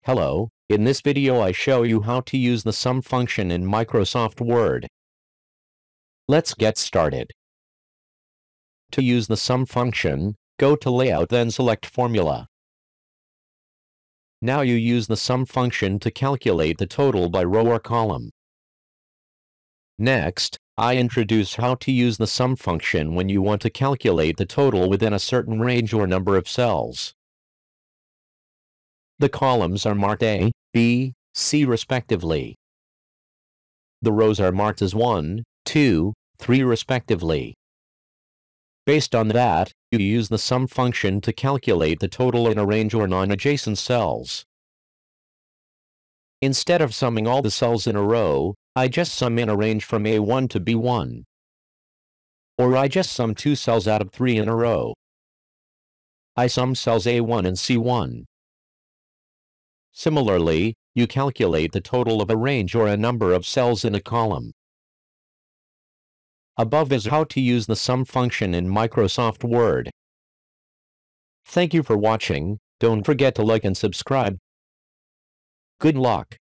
Hello, in this video I show you how to use the sum function in Microsoft Word. Let's get started. To use the sum function, go to Layout then select Formula. Now you use the sum function to calculate the total by row or column. Next, I introduce how to use the sum function when you want to calculate the total within a certain range or number of cells. The columns are marked A, B, C respectively. The rows are marked as 1, 2, 3 respectively. Based on that, you use the sum function to calculate the total in a range or non-adjacent cells. Instead of summing all the cells in a row, I just sum in a range from A1 to B1. Or I just sum 2 cells out of 3 in a row. I sum cells A1 and C1. Similarly, you calculate the total of a range or a number of cells in a column. Above is how to use the sum function in Microsoft Word. Thank you for watching. Don't forget to like and subscribe. Good luck.